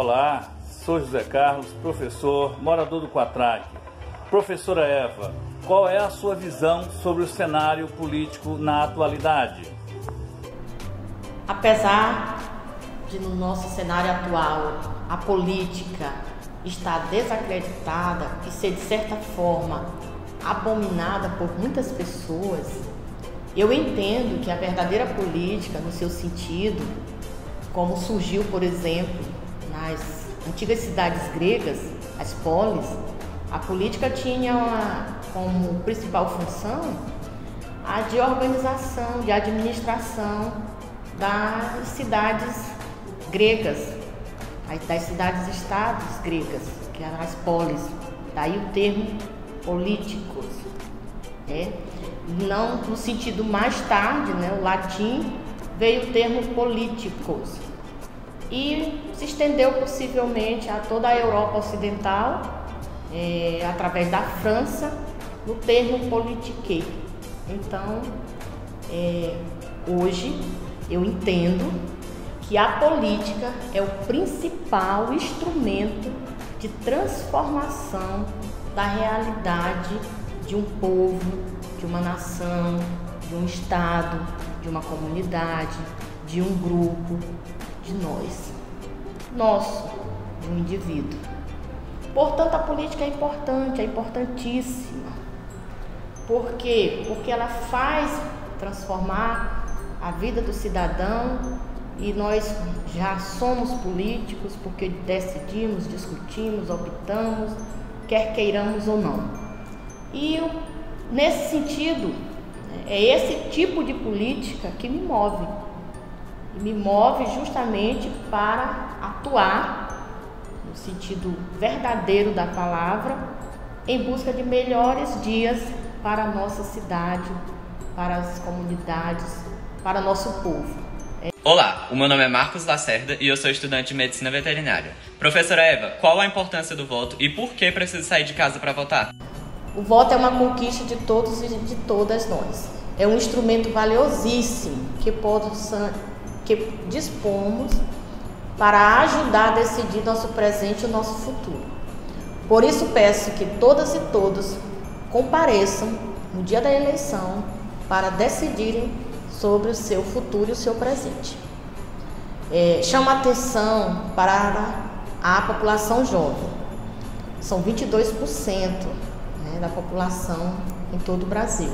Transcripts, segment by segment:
Olá, sou José Carlos, professor, morador do Quatraque. Professora Eva, qual é a sua visão sobre o cenário político na atualidade? Apesar de no nosso cenário atual a política estar desacreditada e ser de certa forma abominada por muitas pessoas, eu entendo que a verdadeira política, no seu sentido, como surgiu, por exemplo, nas antigas cidades gregas, as polis, a política tinha como principal função a de organização, de administração das cidades gregas, das cidades-estados gregas, que eram as polis, daí o termo políticos, né? Não no sentido mais tarde, né, o latim, veio o termo políticos e se estendeu possivelmente a toda a Europa Ocidental, através da França, no termo politique. Então, hoje eu entendo que a política é o principal instrumento de transformação da realidade de um povo, de uma nação, de um estado, de uma comunidade, de um grupo, de nós, de um indivíduo. Portanto, a política é importante, é importantíssima. Por quê? Porque ela faz transformar a vida do cidadão e nós já somos políticos porque decidimos, discutimos, optamos, quer queiramos ou não. E nesse sentido, é esse tipo de política que me move. E me move justamente para atuar, no sentido verdadeiro da palavra, em busca de melhores dias para a nossa cidade, para as comunidades, para o nosso povo. Olá, o meu nome é Marcos Lacerda e eu sou estudante de Medicina Veterinária. Professora Eva, qual a importância do voto e por que preciso sair de casa para votar? O voto é uma conquista de todos e de todas nós. É um instrumento valiosíssimo que dispomos para ajudar a decidir nosso presente e nosso futuro. Por isso peço que todas e todos compareçam no dia da eleição para decidirem sobre o seu futuro e o seu presente. Chamo a atenção para a população jovem. São 22%, da população em todo o Brasil.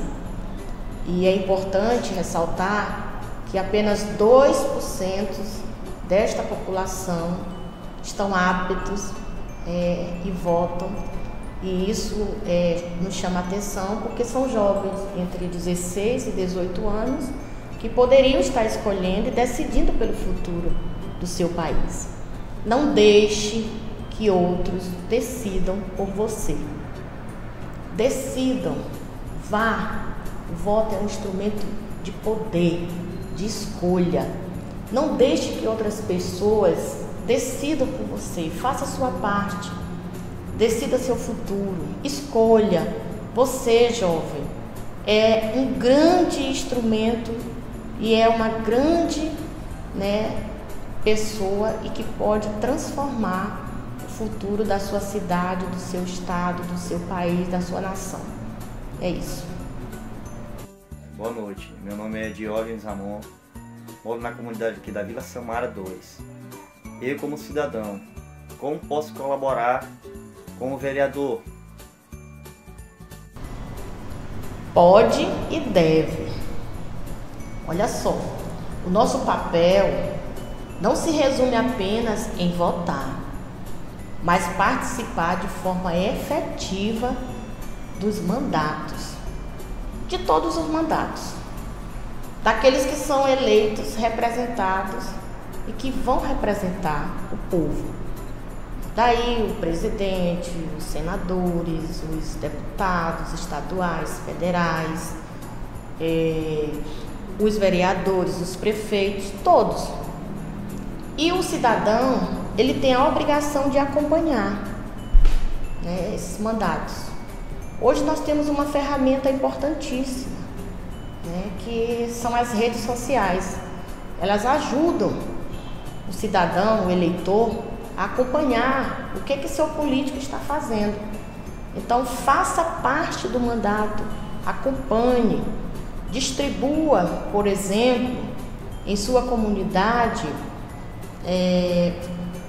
E é importante ressaltar que apenas 2% desta população estão aptos e votam. E isso nos chama a atenção porque são jovens entre 16 e 18 anos que poderiam estar escolhendo e decidindo pelo futuro do seu país. Não deixe que outros decidam por você. Decidam, vá. O voto é um instrumento de poder, de escolha. Não deixe que outras pessoas decidam por você. Faça a sua parte. Decida seu futuro. Escolha. Você, jovem, é um grande instrumento e é uma grande, pessoa e que pode transformar o futuro da sua cidade, do seu estado, do seu país, da sua nação. É isso. Boa noite, meu nome é Diógenes Ramon, moro na comunidade aqui da Vila Samara 2. Eu, como cidadão, como posso colaborar como vereador? Pode e deve. Olha só, o nosso papel não se resume apenas em votar, mas participar de forma efetiva dos mandatos, de todos os mandatos, daqueles que são eleitos, representados e que vão representar o povo. Daí o presidente, os senadores, os deputados estaduais, federais, os vereadores, os prefeitos, todos. E o cidadão, ele tem a obrigação de acompanhar, esses mandatos. Hoje nós temos uma ferramenta importantíssima, que são as redes sociais. Elas ajudam o cidadão, o eleitor, a acompanhar o que seu político está fazendo. Então, faça parte do mandato, acompanhe, distribua, por exemplo, em sua comunidade,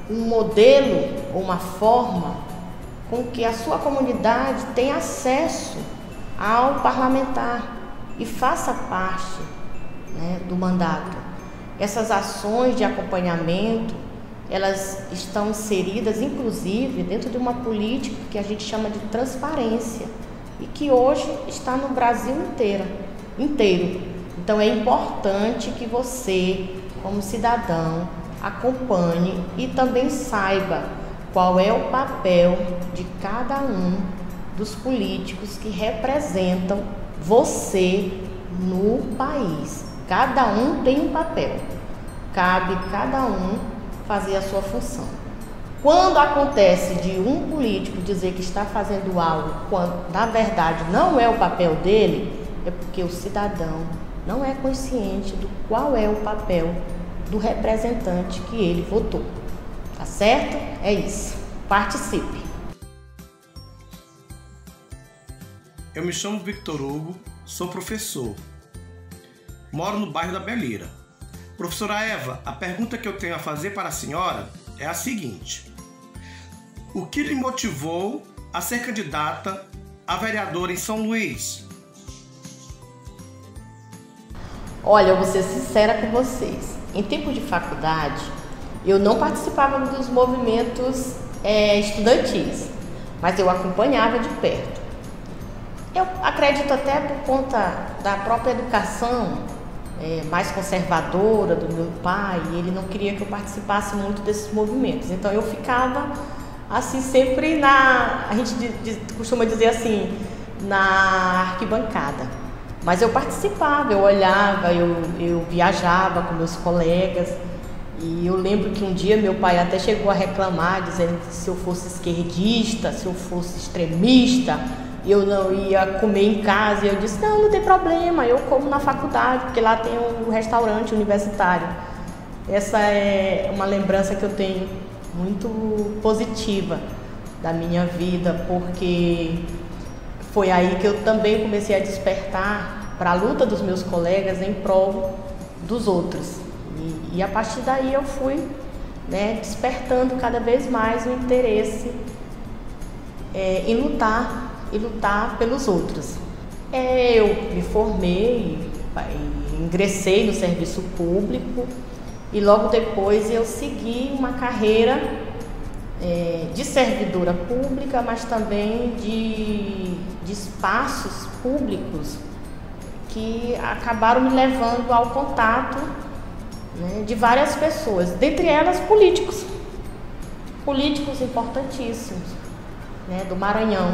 um modelo ou uma forma com que a sua comunidade tenha acesso ao parlamentar e faça parte, né, do mandato. Essas ações de acompanhamento, elas estão inseridas, inclusive, dentro de uma política que a gente chama de transparência e que hoje está no Brasil inteiro. Então, é importante que você, como cidadão, acompanhe e também saiba qual é o papel de cada um dos políticos que representam você no país. Cada um tem um papel, cabe cada um fazer a sua função. Quando acontece de um político dizer que está fazendo algo, quando na verdade não é o papel dele, é porque o cidadão não é consciente do qual é o papel do representante que ele votou. Tá certo? É isso. Participe. Eu me chamo Victor Hugo, sou professor. Moro no bairro da Belira. Professora Eva, a pergunta que eu tenho a fazer para a senhora é a seguinte: o que lhe motivou a ser candidata a vereadora em São Luís? Olha, eu vou ser sincera com vocês. Em tempo de faculdade, eu não participava dos movimentos estudantis, mas eu acompanhava de perto. Eu acredito até por conta da própria educação mais conservadora do meu pai, e ele não queria que eu participasse muito desses movimentos. Então eu ficava assim sempre a gente costuma dizer assim, na arquibancada. Mas eu participava, eu olhava, eu viajava com meus colegas. E eu lembro que um dia meu pai até chegou a reclamar, dizendo que se eu fosse esquerdista, se eu fosse extremista, eu não ia comer em casa. E eu disse, não tem problema, eu como na faculdade, porque lá tem um restaurante universitário. Essa é uma lembrança que eu tenho muito positiva da minha vida, porque foi aí que eu também comecei a despertar para a luta dos meus colegas em prol dos outros. E a partir daí eu fui, despertando cada vez mais o interesse em lutar pelos outros. Eu me formei, ingressei no serviço público e logo depois eu segui uma carreira de servidora pública, mas também de espaços públicos que acabaram me levando ao contato de várias pessoas, dentre elas políticos importantíssimos, do Maranhão.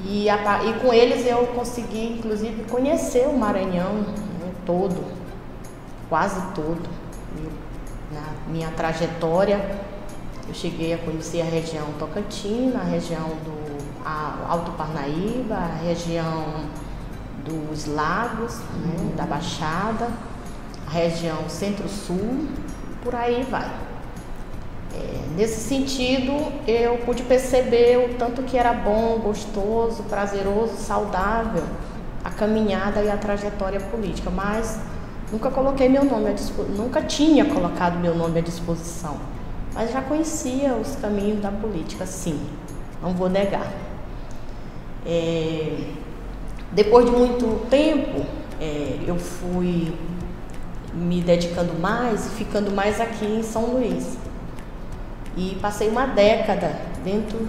E com eles eu consegui, inclusive, conhecer o Maranhão todo, quase todo. Na minha trajetória, eu cheguei a conhecer a região Tocantina, a região do Alto Parnaíba, a região dos Lagos, da Baixada, a região Centro-Sul, por aí vai. Nesse sentido, eu pude perceber o tanto que era bom, gostoso, prazeroso, saudável a caminhada e a trajetória política, mas nunca coloquei meu nome à disposição, nunca tinha colocado meu nome à disposição, mas já conhecia os caminhos da política, sim, não vou negar. Depois de muito tempo, eu fui me dedicando mais e ficando mais aqui em São Luís. E passei uma década dentro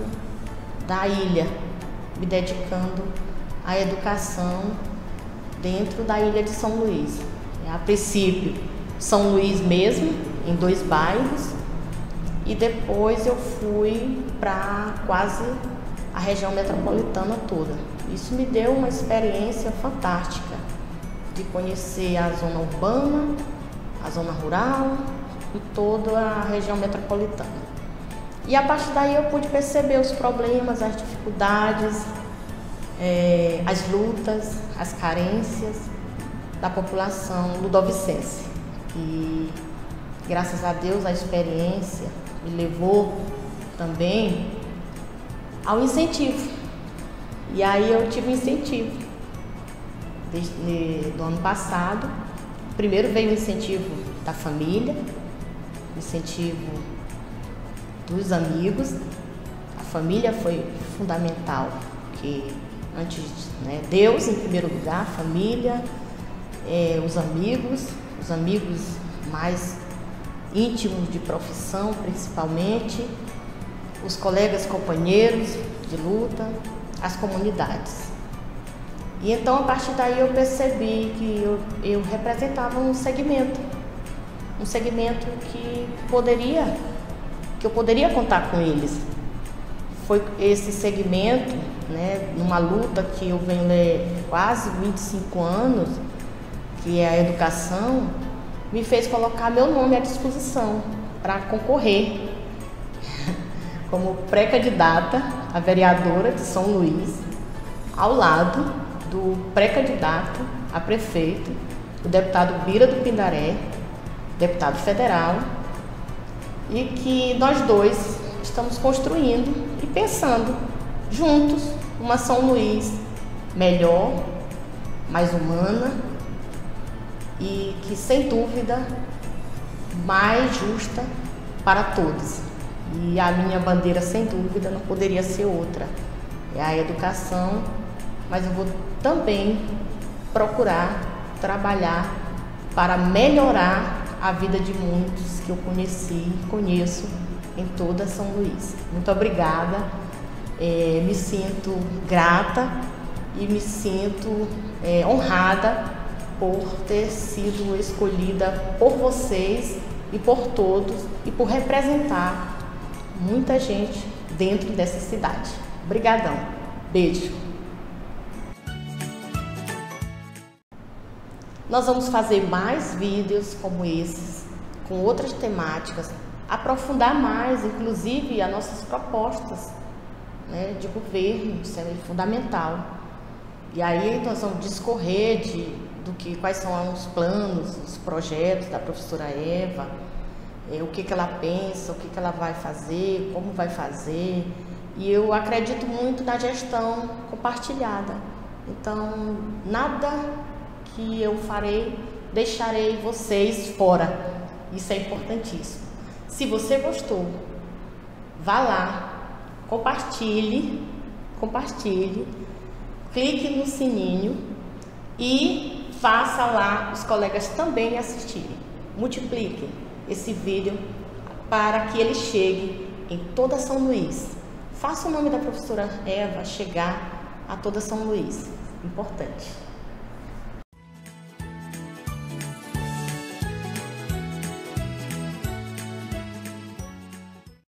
da ilha, me dedicando à educação dentro da ilha de São Luís. A princípio, São Luís mesmo, em 2 bairros, e depois eu fui para quase a região metropolitana toda. Isso me deu uma experiência fantástica de conhecer a zona urbana, a zona rural e toda a região metropolitana. E a partir daí eu pude perceber os problemas, as dificuldades, as lutas, as carências da população ludovicense. E graças a Deus a experiência me levou também ao incentivo. E aí eu tive um incentivo do ano passado. Primeiro veio o incentivo da família, o incentivo dos amigos. A família foi fundamental, porque antes, né, Deus em primeiro lugar, a família, os amigos mais íntimos de profissão principalmente, os colegas, companheiros de luta, as comunidades. E então a partir daí eu percebi que eu representava um segmento que eu poderia contar com eles. Foi esse segmento, né, numa luta que eu venho quase 25 anos, que é a educação, me fez colocar meu nome à disposição para concorrer como pré-candidata a vereadora de São Luís, ao lado do pré-candidato a prefeito, o deputado Bira do Pindaré, deputado federal, e que nós dois estamos construindo e pensando juntos uma São Luís melhor, mais humana e que, sem dúvida, mais justa para todos. E a minha bandeira, sem dúvida, não poderia ser outra. É a educação, mas eu vou também procurar trabalhar para melhorar a vida de muitos que eu conheci e conheço em toda São Luís. Muito obrigada, me sinto grata e me sinto honrada por ter sido escolhida por vocês e por todos e por representar muita gente dentro dessa cidade. Obrigadão. Beijo. Nós vamos fazer mais vídeos como esses, com outras temáticas, aprofundar mais, inclusive, as nossas propostas, né, de governo, isso é fundamental. E aí nós vamos discorrer quais são os planos, os projetos da professora Eva, o que ela pensa, o que ela vai fazer, como vai fazer. E eu acredito muito na gestão compartilhada. Então, nada que eu farei, deixarei vocês fora. Isso é importantíssimo. Se você gostou, vá lá, compartilhe, clique no sininho e faça lá os colegas também assistirem. Multipliquem esse vídeo para que ele chegue em toda São Luís. Faça o nome da professora Eva chegar a toda São Luís. Importante.